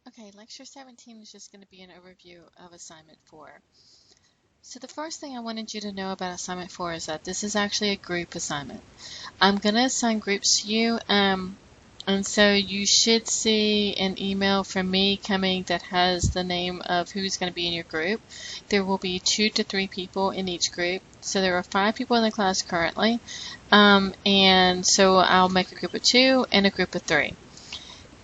Okay, lecture 17 is just going to be an overview of assignment 4. So the first thing I wanted you to know about assignment 4 is that this is actually a group assignment. I'm going to assign groups to you, and so you should see an email from me coming that has the name of who's going to be in your group. There will be 2 to 3 people in each group. So there are 5 people in the class currently, and so I'll make a group of 2 and a group of 3.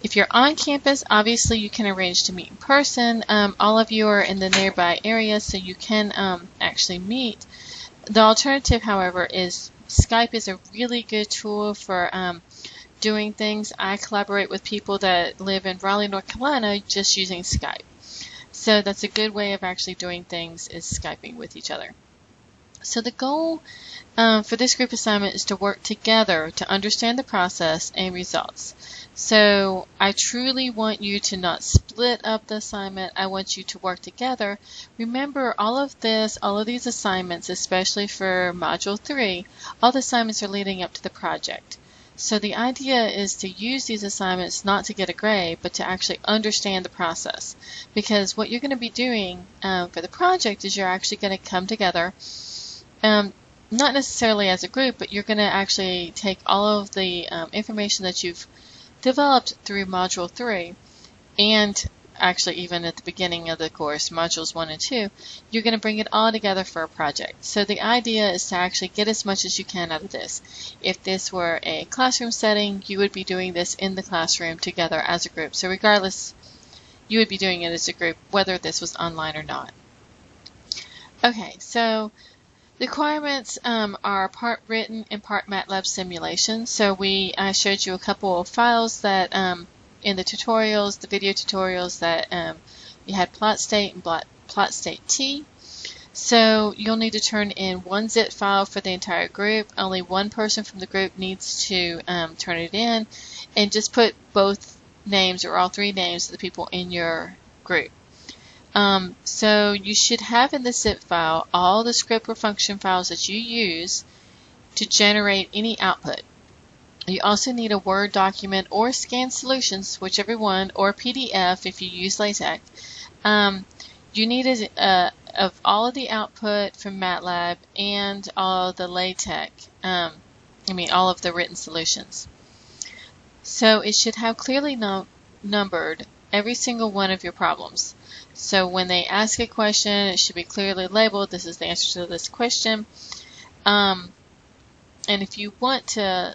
If you're on campus, obviously you can arrange to meet in person. All of you are in the nearby area, so you can actually meet. The alternative, however, is Skype is a really good tool for doing things. I collaborate with people that live in Raleigh, North Carolina, just using Skype. So that's a good way of actually doing things, is Skyping with each other. So the goal for this group assignment is to work together to understand the process and results. So I truly want you to not split up the assignment. I want you to work together. Remember, all of these assignments, especially for Module 3, all the assignments are leading up to the project. So the idea is to use these assignments not to get a grade, but to actually understand the process. Because what you're going to be doing for the project is you're actually going to come together, not necessarily as a group, but you're going to actually take all of the information that you've developed through Module 3, and actually even at the beginning of the course, Modules 1 and 2, you're going to bring it all together for a project. So the idea is to actually get as much as you can out of this. If this were a classroom setting, you would be doing this in the classroom together as a group. So regardless, you would be doing it as a group, whether this was online or not. Okay, so the requirements are part written and part MATLAB simulation. So I showed you a couple of files that in the tutorials, the video tutorials, that you had plot state and plot state T. So you'll need to turn in one zip file for the entire group. Only one person from the group needs to turn it in, and just put both names or all 3 names of the people in your group. So you should have in the zip file all the script or function files that you use to generate any output. You also need a Word document or scanned solutions, whichever one, or PDF if you use LaTeX. You need of all of the output from MATLAB and all of the LaTeX, all of the written solutions. So it should have clearly numbered every single one of your problems. So when they ask a question, it should be clearly labeled, this is the answer to this question. And if you want to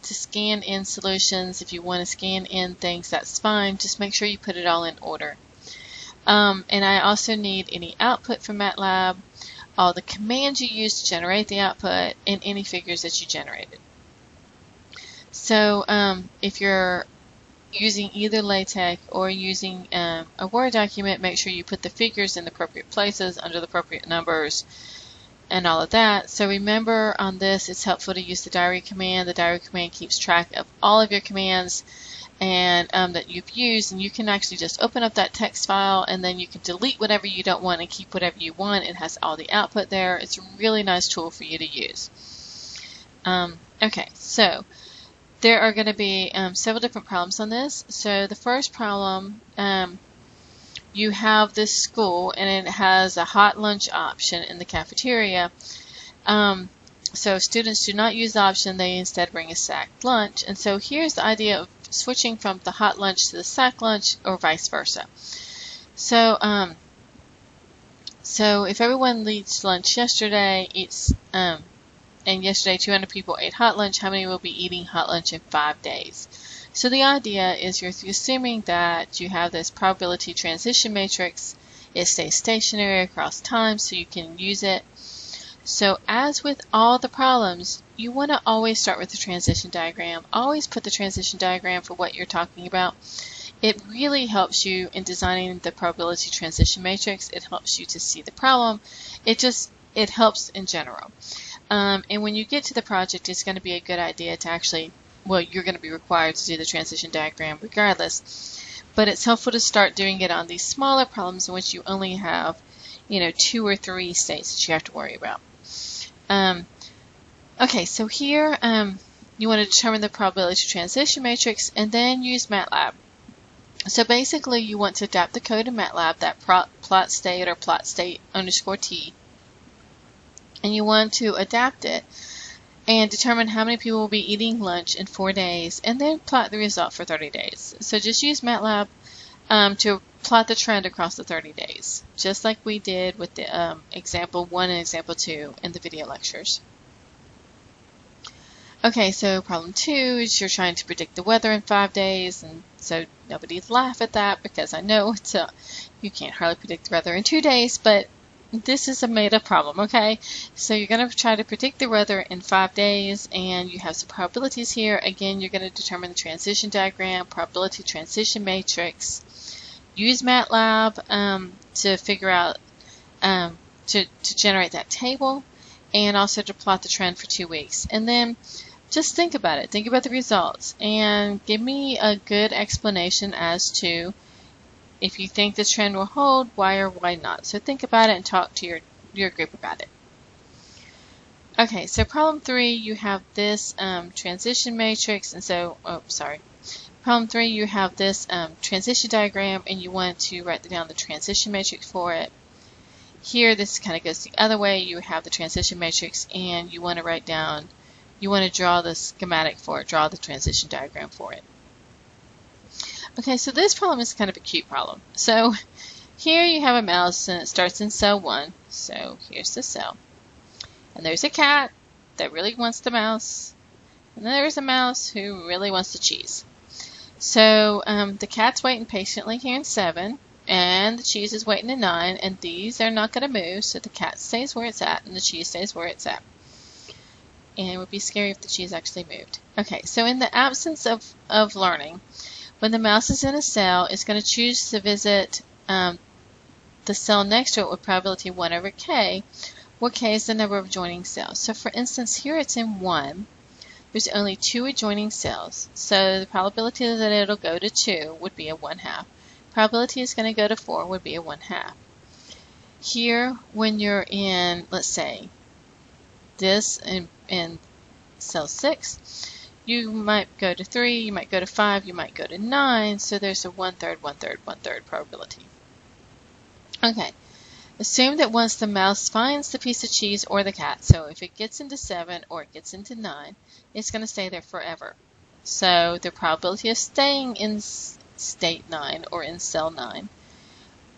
scan in solutions, if you want to scan in things, that's fine. Just make sure you put it all in order. And I also need any output from MATLAB, all the commands you use to generate the output, and any figures that you generated. So if you're using either LaTeX or using a Word document, make sure you put the figures in the appropriate places under the appropriate numbers and all of that. So remember, on this, it's helpful to use the diary command. The diary command keeps track of all of your commands and that you've used, and you can actually just open up that text file, and then you can delete whatever you don't want and keep whatever you want. It has all the output there. It's a really nice tool for you to use. Okay, so there are going to be several different problems on this. So the first problem, you have this school, and it has a hot lunch option in the cafeteria. So students do not use the option, they instead bring a sacked lunch. And so here's the idea of switching from the hot lunch to the sacked lunch, or vice versa. So if everyone eats lunch yesterday, and yesterday 200 people ate hot lunch, how many will be eating hot lunch in 5 days? So the idea is you're assuming that you have this probability transition matrix. It stays stationary across time, so you can use it. So as with all the problems, you want to always start with the transition diagram. Always put the transition diagram for what you're talking about. It really helps you in designing the probability transition matrix. It helps you to see the problem. It helps in general. And when you get to the project, it's going to be a good idea to actually, well, you're going to be required to do the transition diagram regardless, but it's helpful to start doing it on these smaller problems in which you only have, 2 or 3 states that you have to worry about. Okay, so here you want to determine the probability transition matrix and then use MATLAB. So basically you want to adapt the code in MATLAB, that plot state or plot state underscore t, and you want to adapt it and determine how many people will be eating lunch in 4 days, and then plot the result for 30 days. So just use MATLAB to plot the trend across the 30 days, just like we did with the example 1 and example 2 in the video lectures. Okay, so problem 2 is you're trying to predict the weather in 5 days, and so nobody laugh at that because I know you can't hardly predict the weather in 2 days, but this is a made-up problem, okay? So you're going to try to predict the weather in 5 days, and you have some probabilities here. Again, you're going to determine the transition diagram, probability transition matrix. Use MATLAB to figure out, to generate that table, and also to plot the trend for 2 weeks. And then just think about it. Think about the results, and give me a good explanation as to if you think this trend will hold, why or why not. So think about it and talk to your group about it. Okay, so problem 3, you have this transition matrix, and so, problem 3, you have this transition diagram, and you want to write down the transition matrix for it. Here, this kind of goes the other way. You have the transition matrix, and you want to write down, you want to draw the schematic for it, draw the transition diagram for it. Okay, so this problem is kind of a cute problem. So here you have a mouse, and it starts in cell 1. So here's the cell. And there's a cat that really wants the mouse. And then there's a mouse who really wants the cheese. So the cat's waiting patiently here in 7, and the cheese is waiting in 9, and these are not going to move, so the cat stays where it's at, and the cheese stays where it's at. And it would be scary if the cheese actually moved. Okay, so in the absence of learning, when the mouse is in a cell, it's going to choose to visit the cell next to it with probability 1 over k, where k is the number of adjoining cells. So for instance, here it's in 1. There's only 2 adjoining cells, so the probability that it'll go to 2 would be a 1/2. Probability is going to go to 4 would be a 1/2. Here, when you're in, let's say, this in cell 6, you might go to 3, you might go to 5, you might go to 9, so there's a 1/3, 1/3, 1/3 probability. Okay, assume that once the mouse finds the piece of cheese or the cat, so if it gets into 7 or it gets into 9, it's going to stay there forever. So the probability of staying in state 9 or in cell 9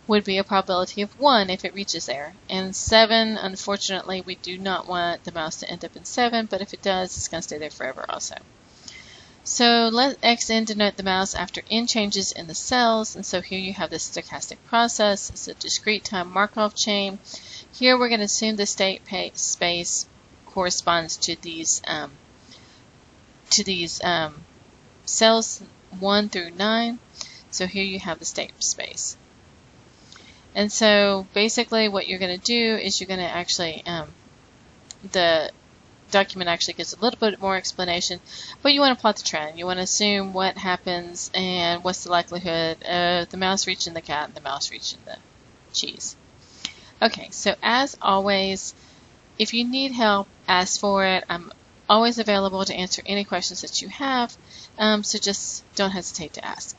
would be a probability of 1 if it reaches there. And 7, unfortunately, we do not want the mouse to end up in 7, but if it does, it's going to stay there forever also. So let xn denote the mouse after n changes in the cells, and so here you have this stochastic process. It's a discrete time Markov chain. Here we're going to assume the state space corresponds to these cells 1 through 9. So here you have the state space. And so basically what you're going to do is you're going to actually, the document actually gives a little bit more explanation, but you want to plot the trend. You want to assume what happens and what's the likelihood of the mouse reaching the cat and the mouse reaching the cheese. Okay, so as always, if you need help, ask for it. I'm always available to answer any questions that you have, so just don't hesitate to ask.